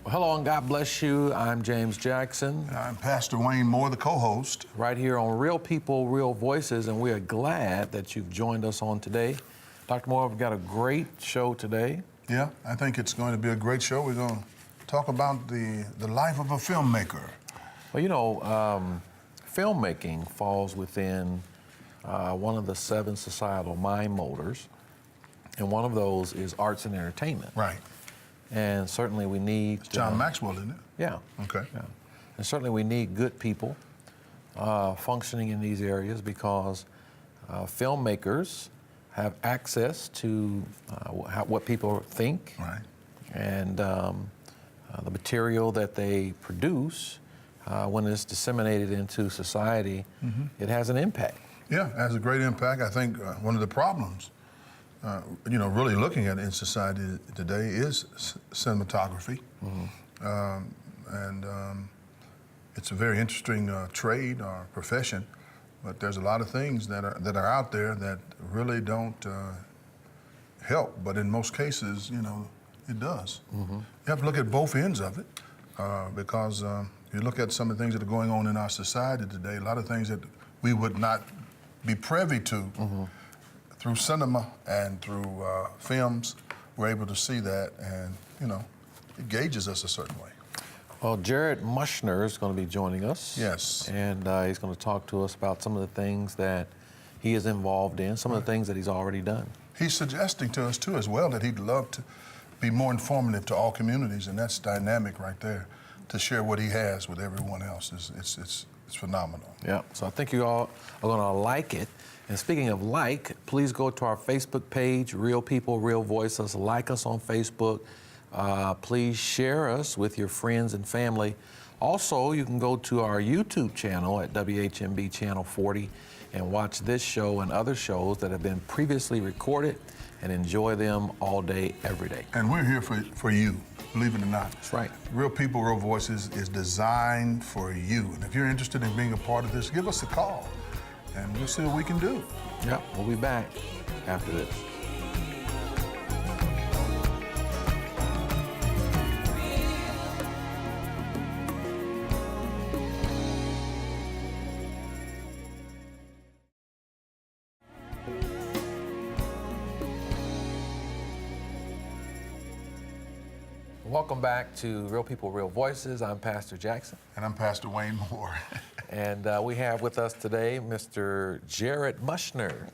Well, hello and God bless you. I'm James Jackson. And I'm Pastor Wayne Moore, the co-host. Right here on Real People, Real Voices, and we are glad that you've joined us on today. Dr. Moore, we've got a great show today. Yeah, I think it's going to be a great show. We're going to talk about the life of a filmmaker. Well, you know, filmmaking falls within one of the 7 societal mind motors, and one of those is arts and entertainment. Right. And certainly we need... John Maxwell, isn't it? Yeah. Okay. Yeah. And certainly we need good people functioning in these areas because filmmakers have access to what people think. Right. And the material that they produce, when it's disseminated into society, it has an impact. Yeah, it has a great impact. I think one of the problems, really looking at it in society today is cinematography. It's a very interesting trade or profession, but there's a lot of things that are out there that really don't help, but in most cases, it does. You have to look at both ends of it because you look at some of the things that are going on in our society today, a lot of things that we would not be privy to through cinema and through films. We're able to see that, and it gauges us a certain way. Well, Jared Mushner is going to be joining us. Yes. And he's going to talk to us about some of the things that he is involved in, some of the things that he's already done. He's suggesting to us, too, as well, that he'd love to be more informative to all communities, and that's dynamic right there, to share what he has with everyone else. It's phenomenal. Yeah, so I think you all are going to like it. And speaking of please go to our Facebook page, Real People, Real Voices. Like us on Facebook. Please share us with your friends and family. Also, you can go to our YouTube channel at WHMB Channel 40 and watch this show and other shows that have been previously recorded and enjoy them all day, every day. And we're here for you, believe it or not. That's right. Real People, Real Voices is designed for you. And if you're interested in being a part of this, give us a call and we'll see what we can do. Yeah, we'll be back after this. Welcome back to Real People, Real Voices. I'm Pastor Jackson. And I'm Pastor Wayne Moore. And we have with us today Mr. Jared Mushner.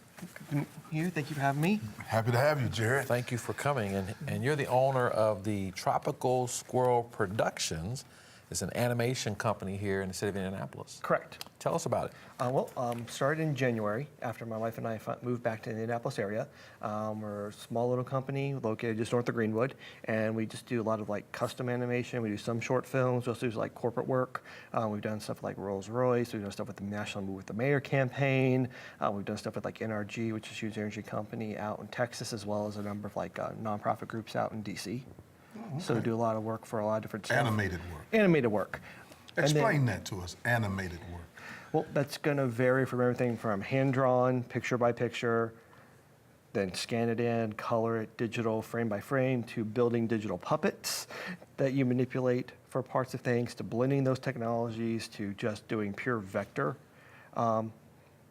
Thank you for having me. Happy to have you, Jared. Thank you for coming. And you're the owner of the Tropical Squirrel Productions. It's an animation company here in the city of Indianapolis. Correct. Tell us about it. Started in January after my wife and I moved back to the Indianapolis area. We're a small little company located just north of Greenwood, and we just do a lot of custom animation. We do some short films. We also do corporate work. We've done stuff like Rolls-Royce. We've done stuff with the National Move with the Mayor campaign. We've done stuff with NRG, which is a huge energy company out in Texas, as well as a number of nonprofit groups out in DC. Okay. So we do a lot of work for a lot of different stuff. Animated work. Animated work. Explain that to us, animated work. Well, that's going to vary from everything from hand-drawn, picture by picture, then scan it in, color it digital, frame by frame, to building digital puppets that you manipulate for parts of things, to blending those technologies, to just doing pure vector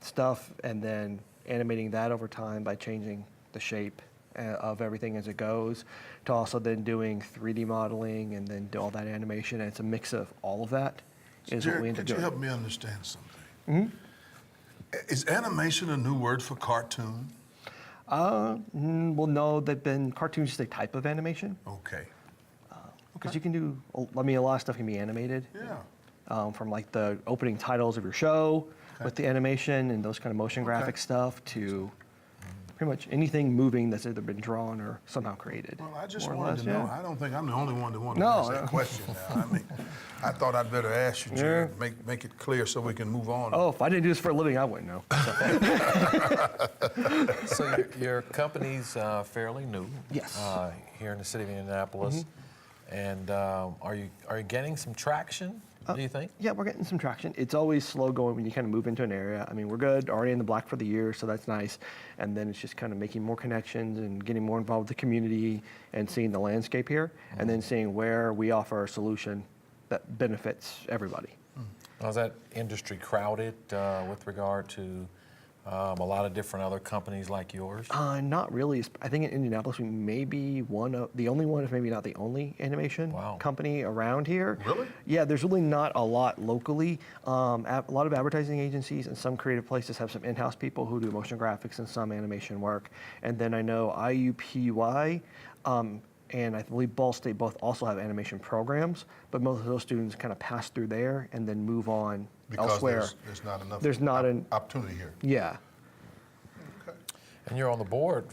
stuff, and then animating that over time by changing the shape of everything as it goes, to also then doing 3D modeling and then do all that animation. And it's a mix of all of that is Jared, what we end up doing. could you help me understand something? Is animation a new word for cartoon? Well, no, cartoons just a type of animation. Okay. Because you can do, a lot of stuff can be animated. Yeah. From the opening titles of your show with the animation and those kind of motion graphic stuff to pretty much anything moving that's either been drawn or somehow created. Well, I just wanted to know. I don't think I'm the only one that wanted to ask that question now. I thought I'd better ask you, Jared, make it clear so we can move on. Oh, if I didn't do this for a living, I wouldn't know. So your company's fairly new. Yes. Here in the city of Indianapolis. And are you getting some traction do you think? Yeah, we're getting some traction. It's always slow going when you kind of move into an area. I mean, we're good, already in the black for the year, so that's nice. And then it's just kind of making more connections and getting more involved with the community and seeing the landscape here, and then seeing where we offer a solution that benefits everybody. Now, is that industry crowded with regard to a lot of different other companies like yours? Not really. I think in Indianapolis we may be the only one, if maybe not the only animation Wow. company around here. Really? Yeah, there's really not a lot locally. A lot of advertising agencies and some creative places have some in-house people who do motion graphics and some animation work. And then I know IUPUI and I believe Ball State both also have animation programs, but most of those students kind of pass through there and then move on Because elsewhere. there's not enough There's not an- opportunity here. Yeah. Okay. And you're on the board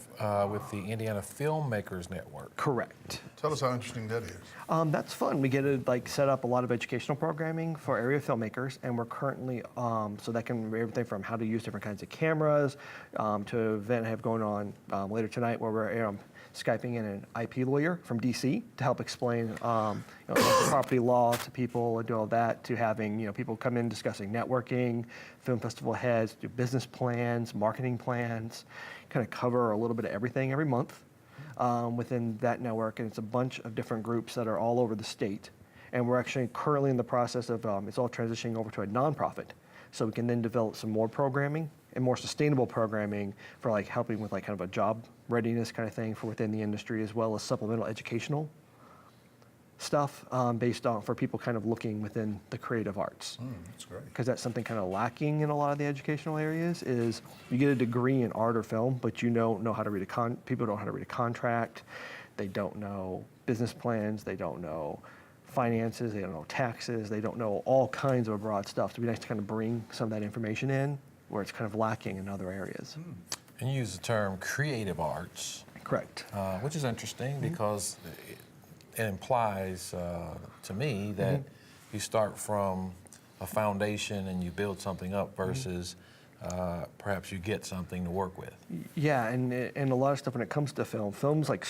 with the Indiana Filmmakers Network. Correct. Tell us how interesting that is. That's fun. We get to set up a lot of educational programming for area filmmakers, and we're currently so that can be everything from how to use different kinds of cameras to an event I have going on later tonight where we're Skyping in an IP lawyer from DC to help explain property law to people and do all that, to having people come in discussing networking, film festival heads, do business plans, marketing plans, kind of cover a little bit of everything every month within that network. And it's a bunch of different groups that are all over the state. And we're actually currently in the process of, it's all transitioning over to a nonprofit. So we can then develop some more programming and more sustainable programming for helping with kind of a job readiness kind of thing for within the industry, as well as supplemental educational stuff based on for people kind of looking within the creative arts. That's great. Because that's something kind of lacking in a lot of the educational areas is you get a degree in art or film, but you don't know how to read people don't know how to read a contract, they don't know business plans, they don't know finances, they don't know taxes, they don't know all kinds of broad stuff. So it'd be nice to kind of bring some of that information in where it's kind of lacking in other areas. And you use the term creative arts, Correct. which is interesting because it implies to me that you start from a foundation and you build something up versus perhaps you get something to work with. Yeah, and a lot of stuff when it comes to film's like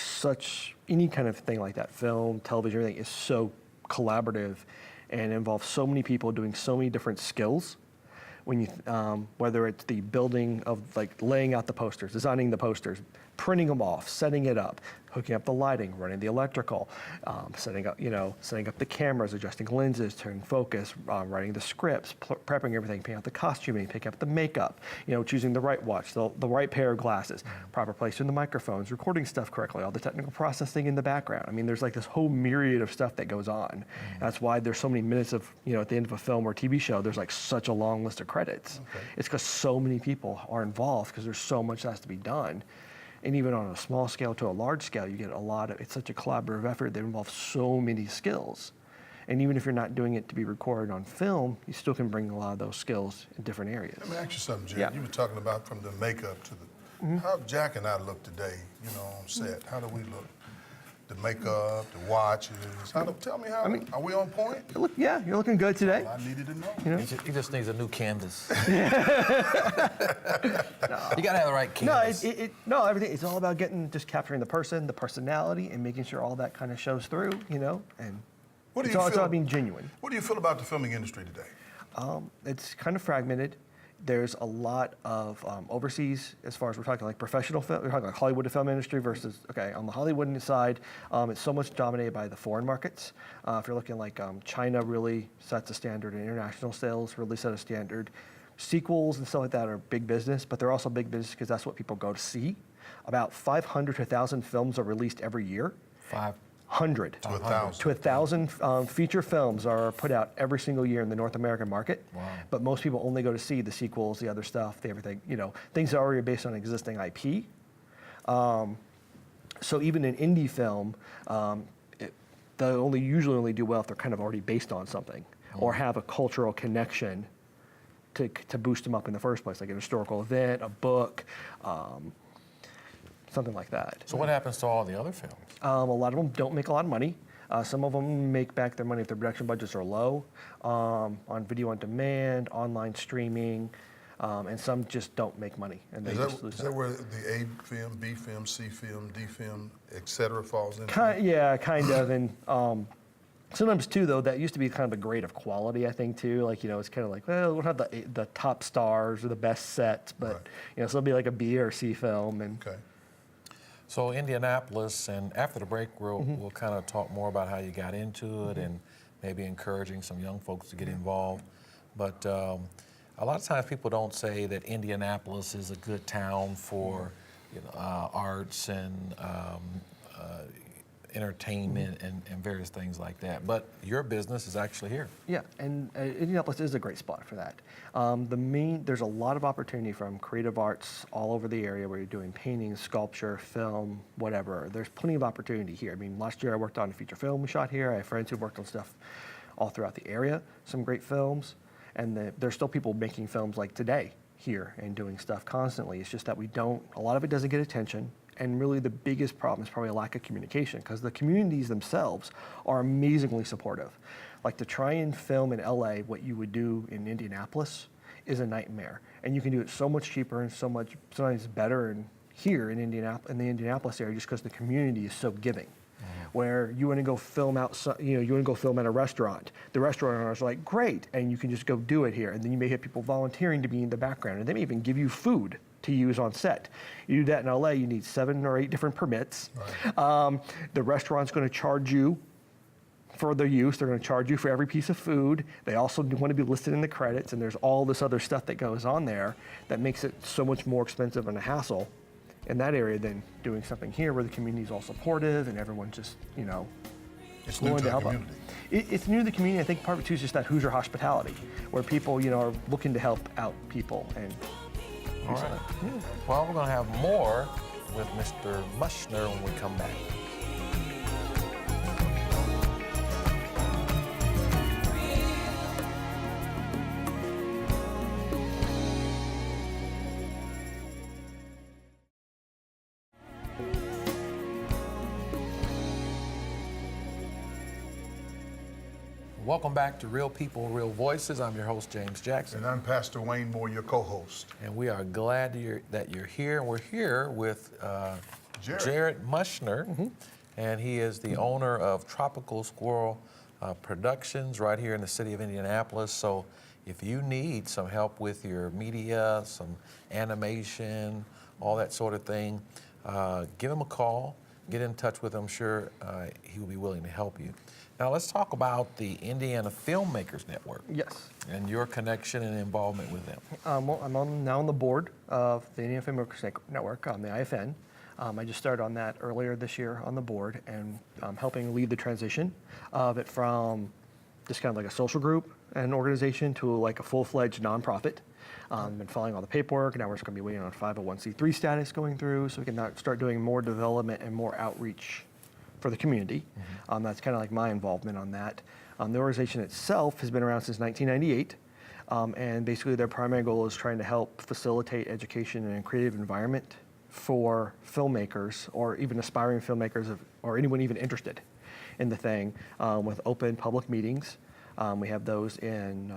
any kind of thing like that, film, television, everything is so collaborative and involves so many people doing so many different skills. When you, whether it's the building of laying out the posters, designing the posters, printing them off, setting it up, hooking up the lighting, running the electrical, setting up the cameras, adjusting lenses, turning focus, writing the scripts, prepping everything, picking out the costuming, picking up the makeup, choosing the right watch, the right pair of glasses, proper placement of the microphones, recording stuff correctly, all the technical processing in the background. I mean, there's this whole myriad of stuff that goes on. That's why there's so many minutes of, at the end of a film or TV show, there's such a long list of credits. Okay. It's because so many people are involved because there's so much that has to be done. And even on a small scale to a large scale, you get it's such a collaborative effort that involves so many skills. And even if you're not doing it to be recorded on film, you still can bring a lot of those skills in different areas. Let me ask you something, Jay. Yeah. You were talking about from the makeup to the, how Jack and I look today, on set. How do we look? The makeup, the watches. Tell me how, are we on point? Yeah, you're looking good today. I needed to know. He just needs a new canvas. You got to have the right canvas. No, everything. It's all about just capturing the person, the personality, and making sure all that kind of shows through. And What do it's you all feel? being genuine. What do you feel about the filming industry today? It's kind of fragmented. There's a lot of overseas, as far as we're talking professional film, we're talking Hollywood film industry versus, on the Hollywood side, it's so much dominated by the foreign markets. If you're looking China really sets a standard, and international sales really set a standard. Sequels and stuff like that are big business, but they're also big business because that's what people go to see. About 500 to 1,000 films are released every year. 500 To 1,000. to 1,000 feature films are put out every single year in the North American market. Wow. But most people only go to see the sequels, the other stuff, the everything, things that are already based on existing IP. So even an indie film, they'll usually only do well if they're kind of already based on something or have a cultural connection to boost them up in the first place, like an historical event, a book, something like that. So what happens to all the other films? A lot of them don't make a lot of money. Some of them make back their money if their production budgets are low, on video on demand, online streaming, and some just don't make money. And they just lose Is that where the A film, B film, C film, D film, et cetera falls into? Yeah, kind of. And Sometimes too, though, that used to be kind of a grade of quality, I think too. Like, it's kind of like, well, we'll have the top stars or the best sets, but Right. so it'll be like a B or C film. And Okay. So Indianapolis, and after the break, we'll kind of talk more about how you got into it and maybe encouraging some young folks to get involved. But a lot of times people don't say that Indianapolis is a good town for arts and entertainment and various things like that. But your business is actually here. yeah, and Indianapolis is a great spot for that. There's a lot of opportunity from creative arts all over the area where you're doing painting, sculpture, film, whatever. There's plenty of opportunity here. I mean, last year I worked on a feature film we shot here. I have friends who worked on stuff all throughout the area, some great films. And there's still people making films like today here and doing stuff constantly. It's just that a lot of it doesn't get attention. And really the biggest problem is probably a lack of communication, because the communities themselves are amazingly supportive. Like, to try and film in LA what you would do in Indianapolis is a nightmare. And you can do it so much cheaper and sometimes better here in the Indianapolis area, just because the community is so giving. Where you want to go film at a restaurant. The restaurant owners are like, great, and you can just go do it here. And then you may have people volunteering to be in the background, and they may even give you food to use on set. You do that in LA, you need 7 or 8 different permits. Right. The restaurant's going to charge you for their use. They're going to charge you for every piece of food. They also want to be listed in the credits, and there's all this other stuff that goes on there that makes it so much more expensive and a hassle in that area than doing something here where the community is all supportive and everyone's just, It's new willing to the help out. community. It's new to the community. I think part of it too is just that Hoosier hospitality, where people, are looking to help out people. And All right. Well, we're going to have more with Mr. Mushner when we come back. Welcome back to Real People, Real Voices. I'm your host, James Jackson. And I'm Pastor Wayne Moore, your co-host. And we are glad that you're here. And we're here with Jared. Mushner, and he is the owner of Tropical Squirrel Productions right here in the city of Indianapolis. So if you need some help with your media, some animation, all that sort of thing, give him a call, get in touch with him. I'm sure he will be willing to help you. Now let's talk about the Indiana Filmmakers Network. yes. And your connection and involvement with them. Well, I'm now on the board of the Indiana Filmmakers Network, the IFN. I just started on that earlier this year on the board, and helping lead the transition of it from just kind of like a social group and organization to like a full-fledged nonprofit. Been following all the paperwork. Now we're just going to be waiting on 501c3 status going through, so we can now start doing more development and more outreach for the community. That's kind of like my involvement on that. The organization itself has been around since 1998, and basically their primary goal is trying to help facilitate education in a creative environment for filmmakers or even aspiring filmmakers or anyone even interested in the thing, with open public meetings. We have those in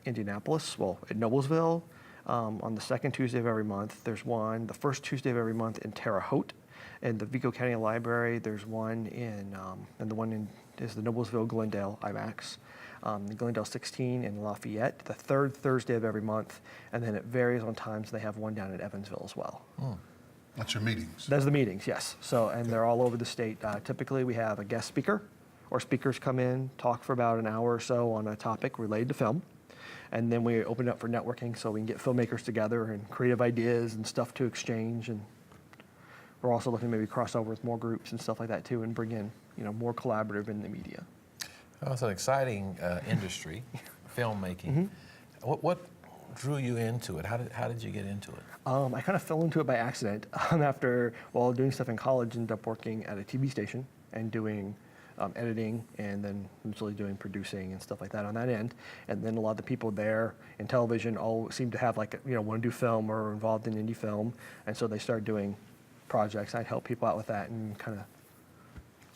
Indianapolis, in Noblesville, on the second Tuesday of every month. There's one the first Tuesday of every month in Terre Haute. In the Vigo County Library, there's one and the one is the Noblesville Glendale IMAX. The Glendale 16 in Lafayette, the third Thursday of every month, and then it varies on times. They have one down at Evansville as well. That's your meetings. Those are the meetings, yes. So, and they're all over the state. Typically, we have a guest speaker, or speakers come in, talk for about an hour or so on a topic related to film, and then we open it up for networking so we can get filmmakers together and creative ideas and stuff to exchange. And we're also looking to maybe cross over with more groups and stuff like that too, and bring in more collaborative in the media. Well, it's an exciting industry, filmmaking. What drew you into it? How did you get into it? I kind of fell into it by accident. While doing stuff in college, ended up working at a TV station and doing editing, and then eventually doing producing and stuff like that on that end. And then a lot of the people there in television all seemed to have want to do film or are involved in indie film, and so they started doing projects. I'd help people out with that and kind of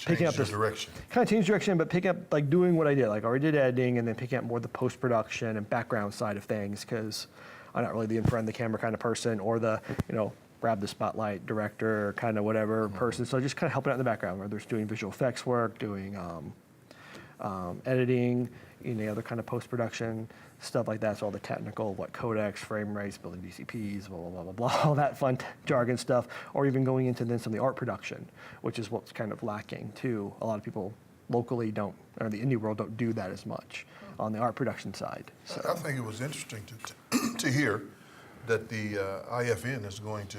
picking up Change this your direction. kind of changed direction, but picking up doing what I did. I already did editing, and then picking up more the post-production and background side of things, because I'm not really the in front of the camera kind of person, or the grab the spotlight director kind of whatever person. So just kind of helping out in the background, whether it's doing visual effects work, doing editing, any other kind of post-production, stuff like that. So all the technical, what codecs, frame rates, building DCPs, blah, blah, blah, blah, blah, all that fun jargon stuff, or even going into then some of the art production, which is what's kind of lacking too. A lot of people locally don't, or the indie world don't do that as much on the art production side. So. I think it was interesting to hear that the IFN is going to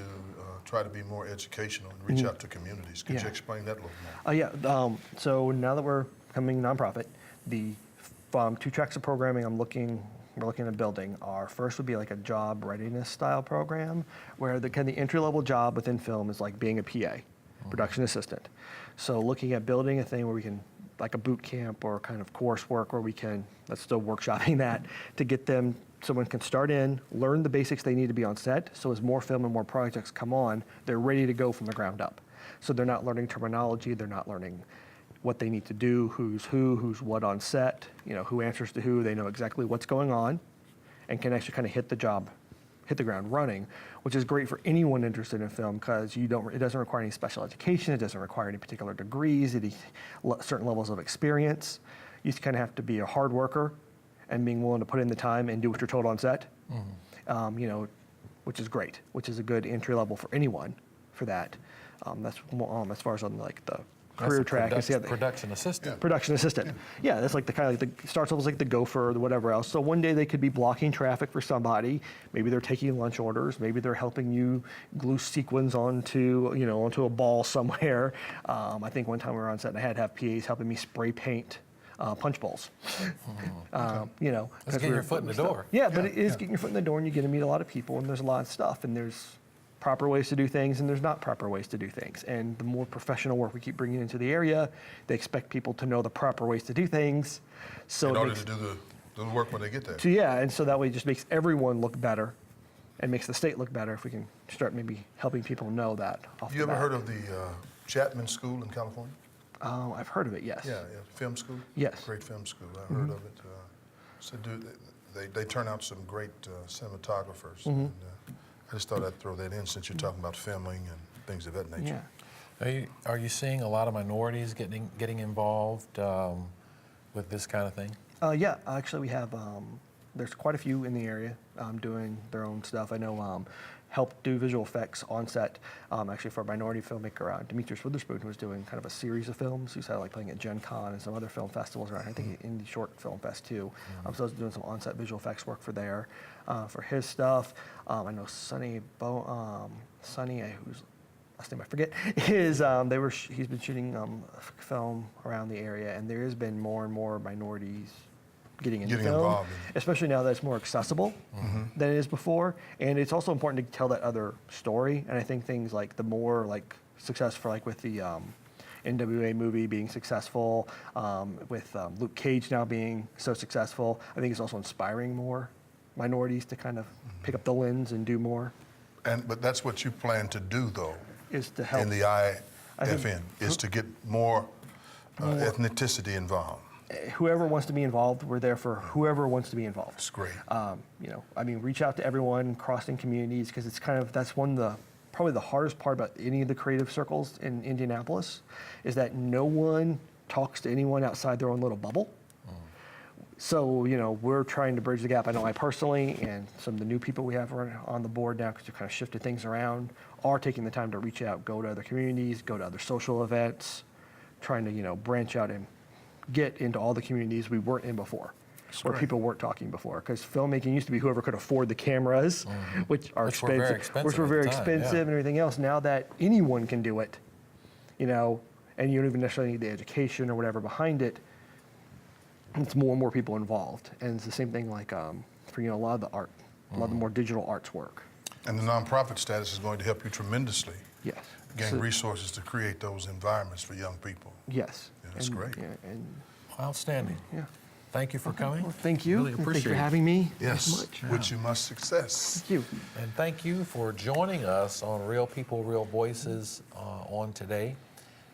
try to be more educational and reach out to communities. Could you explain that a little more? So now that we're becoming nonprofit, the 2 tracks of programming we're looking at building are, first would be like a job readiness style program where the kind of the entry level job within film is like being a PA, production assistant. So looking at building a thing where we can, like a boot camp or kind of coursework where we can, that's still workshopping that, to get them, someone can start in, learn the basics they need to be on set, so as more film and more projects come on, they're ready to go from the ground up. So they're not learning terminology, they're not learning what they need to do, who's what on set, who answers to who, they know exactly what's going on, and can actually kind of hit the ground running, which is great for anyone interested in film because it doesn't require any special education, it doesn't require any particular degrees, certain levels of experience. You just kind of have to be a hard worker and being willing to put in the time and do what you're told on set, which is great, which is a good entry level for anyone for that. That's as far as on like the career track. Production assistant. Production assistant. Yeah, that's like the kind of like the starts off as like the gopher or whatever else. So one day they could be blocking traffic for somebody. Maybe they're taking lunch orders. Maybe they're helping you glue sequins onto a ball somewhere. I think one time we were on set and I had to have PAs helping me spray paint punch bowls. That's getting your foot in the door. Yeah, but it is getting your foot in the door and you get to meet a lot of people and there's a lot of stuff and there's proper ways to do things and there's not proper ways to do things. And the more professional work we keep bringing into the area, they expect people to know the proper ways to do things. So in order to do the work when they get there. So and so that way it just makes everyone look better and makes the state look better if we can start maybe helping people know that. You ever heard of the Chapman School in California? I've heard of it, yes. Yeah, film school? Yes. Great film school, I heard of it. So they turn out some great cinematographers. And, I just thought I'd throw that in since you're talking about filming and things of that nature. Yeah. Are you seeing a lot of minorities getting involved with this kind of thing? Yeah, actually we have, there's quite a few in the area doing their own stuff. I know helped do visual effects on set, actually for a minority filmmaker, Demetrius Witherspoon, who was doing kind of a series of films. He's like playing at Gen Con and some other film festivals around, I think Indie Short Film Fest too. So I was doing some on-set visual effects work for there, for his stuff. I know Sonny, whose last name I forget, he's been shooting film around the area, and there has been more and more minorities getting film, involved especially now that it's more accessible than it is before. And it's also important to tell that other story. And I think things like the more like successful, like with the NWA movie being successful, with Luke Cage now being so successful, I think it's also inspiring more minorities to kind of pick up the lens and do more. But that's what you plan to do, though, is to help in the IFN, is to get more ethnicity involved. Whoever wants to be involved, we're there for whoever wants to be involved. That's great. Reach out to everyone, crossing communities, because that's one of the probably the hardest part about any of the creative circles in Indianapolis, is that no one talks to anyone outside their own little bubble. So, we're trying to bridge the gap. I know I personally, and some of the new people we have on the board now, because we've kind of shifted things around, are taking the time to reach out, go to other communities, go to other social events, trying to, branch out and get into all the communities we weren't in before, where people weren't talking before. Because filmmaking used to be whoever could afford the cameras, which are expensive, which were very expensive and everything else. Now that anyone can do it, and you don't even necessarily need the education or whatever behind it, it's more and more people involved. And it's the same thing like for a lot of the art, a lot of the more digital arts work. And the nonprofit status is going to help you tremendously. Yes. Gain resources to create those environments for young people. Yes. Yeah, that's great. Outstanding. Yeah. Thank you for coming. Well, thank you. Really appreciate Thank you for having me. Yes, Much. wish you much success. Thank you. And thank you for joining us on Real People, Real Voices on today.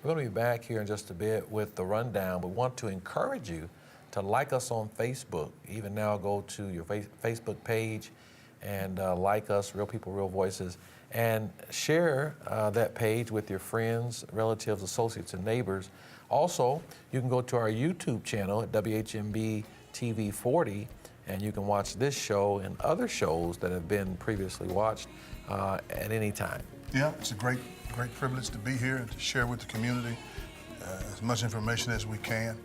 We're going to be back here in just a bit with the rundown. We want to encourage you to like us on Facebook. Even now, go to your Facebook page and like us, Real People, Real Voices, and share that page with your friends, relatives, associates, and neighbors. Also, you can go to our YouTube channel at WHMB TV 40, and you can watch this show and other shows that have been previously watched at any time. Yeah, it's a great privilege to be here and to share with the community as much information as we can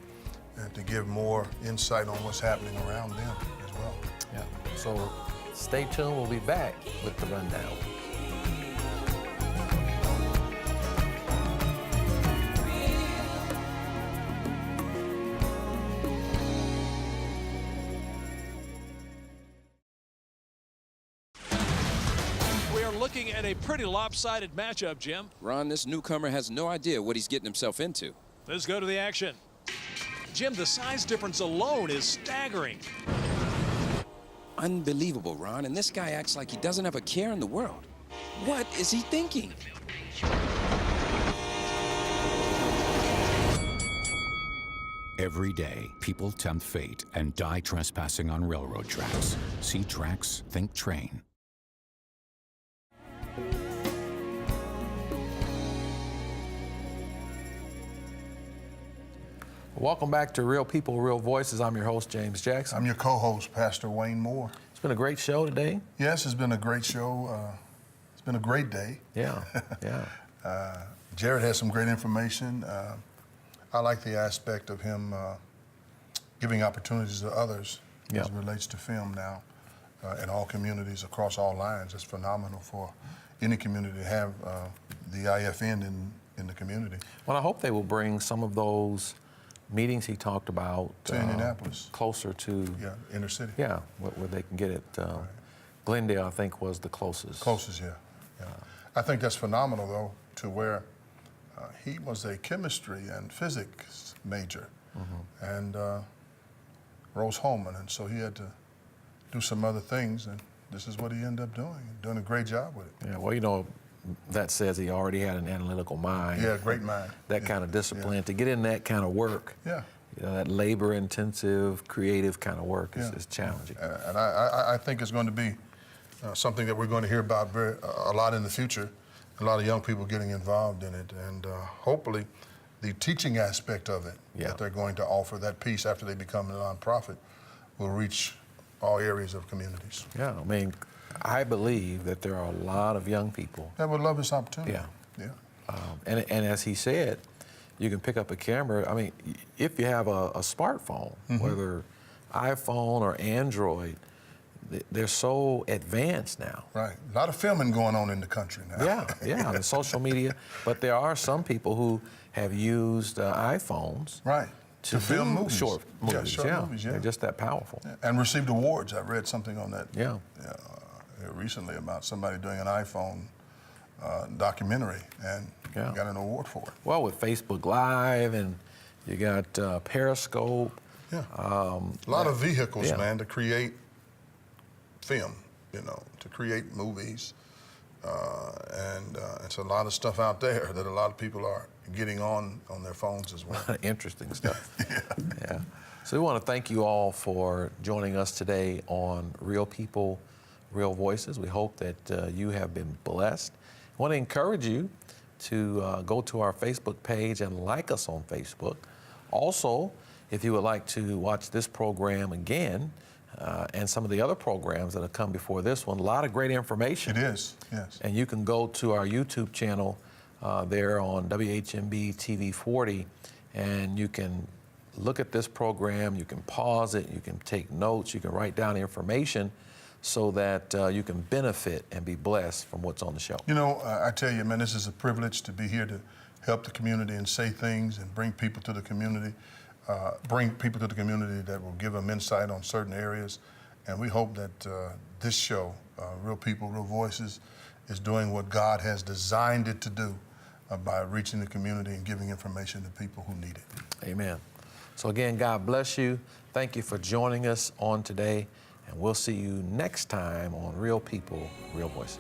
and to give more insight on what's happening around them as well. Yeah. So stay tuned. We'll be back with the rundown. We are looking at a pretty lopsided matchup, Jim. Ron, this newcomer has no idea what he's getting himself into. Let's go to the action. Jim, the size difference alone is staggering. Unbelievable, Ron, and this guy acts like he doesn't have a care in the world. What is he thinking? Every day, people tempt fate and die trespassing on railroad tracks. See tracks, think train. Welcome back to Real People, Real Voices. I'm your host, James Jackson. I'm your co-host, Pastor Wayne Moore. It's been a great show today. Yes, it's been a great show. It's been a great day. Yeah, yeah. Jared has some great information. I like the aspect of him giving opportunities to others Yeah. as it relates to film now in all communities across all lines. It's phenomenal for any community to have the IFN in the community. Well, I hope they will bring some of those meetings he talked about To Indianapolis. closer to, Yeah, inner city. yeah, where they can get it. Glendale, I think, was the closest. Closest, yeah. I think that's phenomenal, though, to where he was a chemistry and physics major, and Rose Holman, and so he had to do some other things, and this is what he ended up doing a great job with it. Yeah, well, you know, that says he already had an analytical mind. Yeah, great mind. That Yeah, kind of discipline, yeah. to get in that kind of work. Yeah. You know, that labor-intensive, creative kind of work is challenging. And I think it's going to be something that we're going to hear about a lot in the future. A lot of young people getting involved in it, and hopefully the teaching aspect of it Yeah. that they're going to offer, that piece after they become a nonprofit, will reach all areas of communities. Yeah, I mean, I believe that there are a lot of young people, That would love this opportunity. Yeah. Yeah. and as he said, you can pick up a camera. I mean, if you have a smartphone, whether iPhone or Android, they're so advanced now. Right. A lot of filming going on in the country now. Yeah, the social media. But there are some people who have used iPhones Right. To film do movies. short movies. short movies, yeah. They're just that powerful. And received awards. I read something on that Yeah. recently about somebody doing an iPhone documentary and Yeah. got an award for it. Well, with Facebook Live and you got Periscope. Yeah. A lot of vehicles, yeah. man, to create film, to create movies. And it's a lot of stuff out there that a lot of people are getting on their phones as well. Interesting stuff. Yeah. So we want to thank you all for joining us today on Real People, Real Voices. We hope that you have been blessed. I want to encourage you to go to our Facebook page and like us on Facebook. Also, if you would like to watch this program again and some of the other programs that have come before this one, a lot of great information. It is, yes. And you can go to our YouTube channel there on WHMB TV 40, and you can look at this program, you can pause it, you can take notes, you can write down information so that you can benefit and be blessed from what's on the show. I tell you, man, this is a privilege to be here to help the community and say things and bring people to the community, that will give them insight on certain areas. And we hope that this show, Real People, Real Voices, is doing what God has designed it to do by reaching the community and giving information to people who need it. Amen. So again, God bless you. Thank you for joining us on today, and we'll see you next time on Real People, Real Voices.